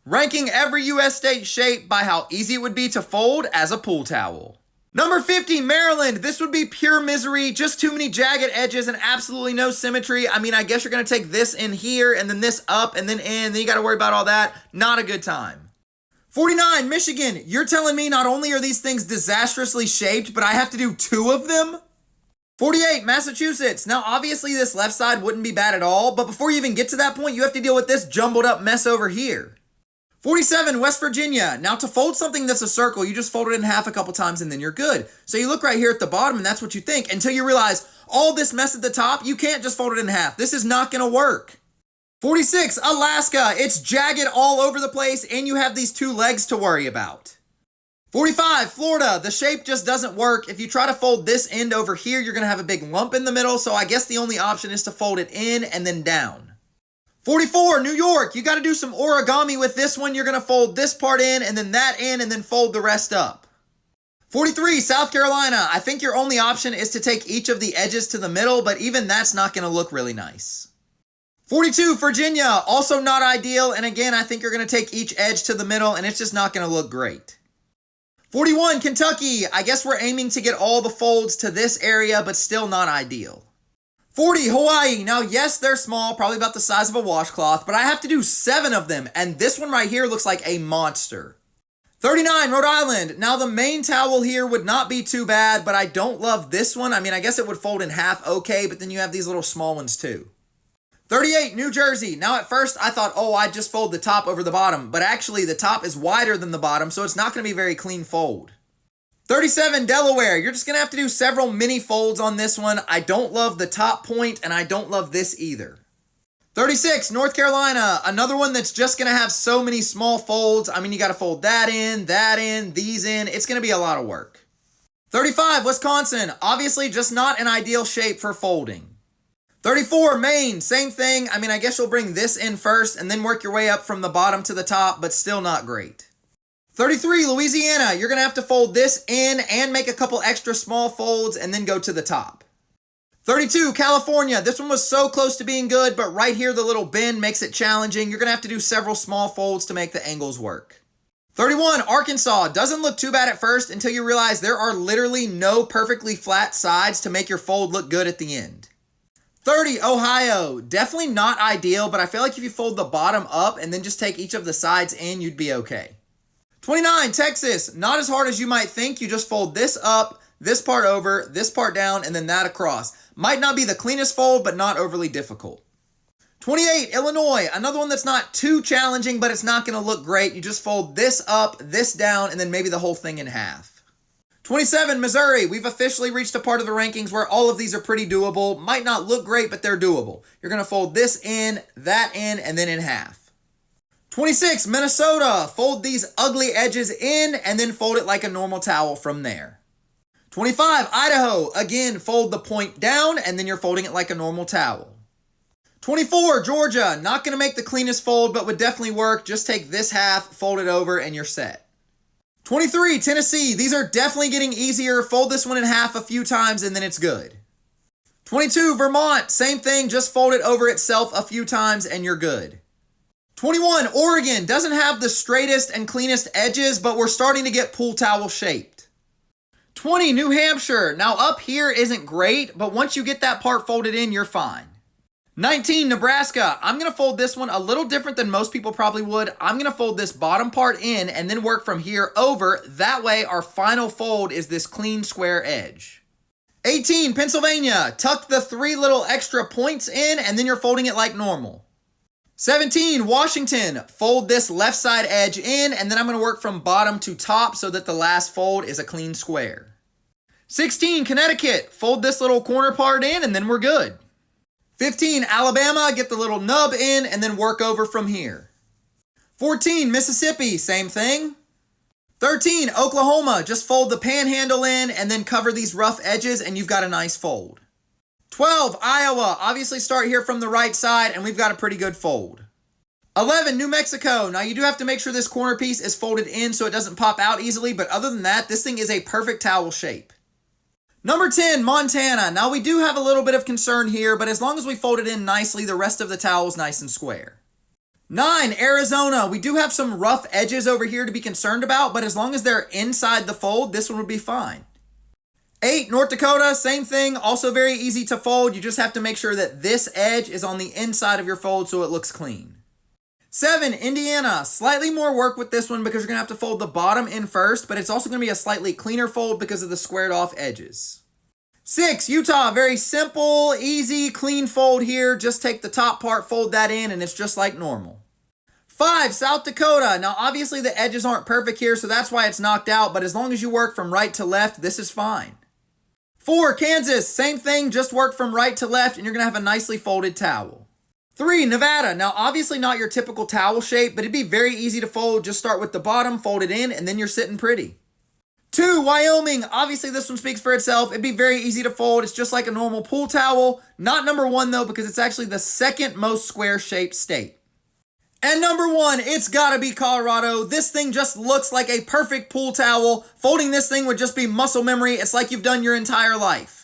ranking every US state shape by how easy it would be to fold as a pool towel. Number 50, Maryland. This would be pure misery, just too many jagged edges and absolutely no symmetry. I mean, I guess you're gonna take this in here and then this up and then in, then you gotta worry about all that. Not a good time. 49, Michigan. You're telling me not only are these things disastrously shaped, but I have to do 2 of them? 48, Massachusetts. Now, obviously this left side wouldn't be bad at all, but before you even get to that point, you have to deal with this jumbled up mess over here. 47, West Virginia. Now, to fold something that's a circle, you just fold it in half a couple times and then you're good. So you look right here at the bottom and that's what you think until you realize all this mess at the top, you can't just fold it in half. This is not gonna work. 46, Alaska. It's jagged all over the place and you have these 2 legs to worry about. 45, Florida. The shape just doesn't work. If you try to fold this end over here, you're gonna have a big lump in the middle, so I guess the only option is to fold it in and then down. 44, New York. You gotta do some origami with this one. You're gonna fold this part in and then that in and then fold the rest up. 43, South Carolina. I think your only option is to take each of the edges to the middle, but even that's not gonna look really nice. 42, Virginia. Also not ideal, and again, I think you're gonna take each edge to the middle and it's just not gonna look great. 41, Kentucky. I guess we're aiming to get all the folds to this area, but still not ideal. 40, Hawaii. Now, yes, they're small, probably about the size of a washcloth, but I have to do 7 of them, and this one right here looks like a monster. 39, Rhode Island. Now, the main towel here would not be too bad, but I don't love this one. I mean, I guess it would fold in half okay, but then you have these little small ones too. 38, New Jersey. Now, at first, I thought, oh, I'd just fold the top over the bottom, but actually, the top is wider than the bottom, so it's not going to be a very clean fold. 37, Delaware. You're just going to have to do several mini folds on this one. I don't love the top point, and I don't love this either. 36, North Carolina. Another one that's just going to have so many small folds. I mean, you got to fold that in, these in. It's going to be a lot of work. 35, Wisconsin. Obviously, just not an ideal shape for folding. 34, Maine. Same thing. I mean, I guess you'll bring this in first and then work your way up from the bottom to the top, but still not great. 33, Louisiana. You're going to have to fold this in and make a couple extra small folds and then go to the top. 32, California. This one was so close to being good, but right here the little bend makes it challenging. You're going to have to do several small folds to make the angles work. 31, Arkansas. Doesn't look too bad at first until you realize there are literally no perfectly flat sides to make your fold look good at the end. 30, Ohio. Definitely not ideal, but I feel like if you fold the bottom up and then just take each of the sides in, you'd be okay. 29, Texas. Not as hard as you might think. You just fold this up, this part over, this part down, and then that across. Might not be the cleanest fold, but not overly difficult. 28, Illinois. Another one that's not too challenging, but it's not going to look great. You just fold this up, this down, and then maybe the whole thing in half. 27, Missouri. We've officially reached a part of the rankings where all of these are pretty doable. Might not look great, but they're doable. You're going to fold this in, that in, and then in half. 26, Minnesota. Fold these ugly edges in and then fold it like a normal towel from there. 25, Idaho. Again, fold the point down and then you're folding it like a normal towel. 24, Georgia. Not going to make the cleanest fold, but would definitely work. Just take this half, fold it over, and you're set. 23, Tennessee. These are definitely getting easier. Fold this one in half a few times and then it's good. 22, Vermont. Same thing, just fold it over itself a few times and you're good. 21, Oregon. Doesn't have the straightest and cleanest edges, but we're starting to get pool towel shaped. 20, New Hampshire. Now up here isn't great, but once you get that part folded in, you're fine. 19, Nebraska. I'm going to fold this one a little different than most people probably would. I'm going to fold this bottom part in and then work from here over. That way our final fold is this clean square edge. 18, Pennsylvania. Tuck the 3 little extra points in and then you're folding it like normal. 17, Washington. Fold this left side edge in, and then I'm going to work from bottom to top so that the last fold is a clean square. 16, Connecticut. Fold this little corner part in, and then we're good. 15, Alabama. Get the little nub in, and then work over from here. 14, Mississippi. Same thing. 13, Oklahoma. Just fold the panhandle in, and then cover these rough edges, and you've got a nice fold. 12, Iowa. Obviously start here from the right side, and we've got a pretty good fold. 11, New Mexico. Now you do have to make sure this corner piece is folded in so it doesn't pop out easily, but other than that, this thing is a perfect towel shape. Number 10, Montana. Now we do have a little bit of concern here, but as long as we fold it in nicely, the rest of the towel is nice and square. 9, Arizona. We do have some rough edges over here to be concerned about, but as long as they're inside the fold, this one would be fine. 8, North Dakota, same thing, also very easy to fold. You just have to make sure that this edge is on the inside of your fold so it looks clean. 7, Indiana, slightly more work with this one because you're going to have to fold the bottom in first, but it's also going to be a slightly cleaner fold because of the squared off edges. 6, Utah, very simple, easy, clean fold here. Just take the top part, fold that in, and it's just like normal. 5, South Dakota. Now, obviously the edges aren't perfect here, so that's why it's knocked out, but as long as you work from right to left, this is fine. 4, Kansas, same thing, just work from right to left, and you're going to have a nicely folded towel. 3, Nevada. Now, obviously not your typical towel shape, but it'd be very easy to fold. Just start with the bottom, fold it in, and then you're sitting pretty. 2, Wyoming. Obviously, this one speaks for itself. It'd be very easy to fold. It's just like a normal pool towel. Not number 1, though, because it's actually the second most square-shaped state. And number 1, it's gotta be Colorado. This thing just looks like a perfect pool towel. Folding this thing would just be muscle memory. It's like you've done your entire life.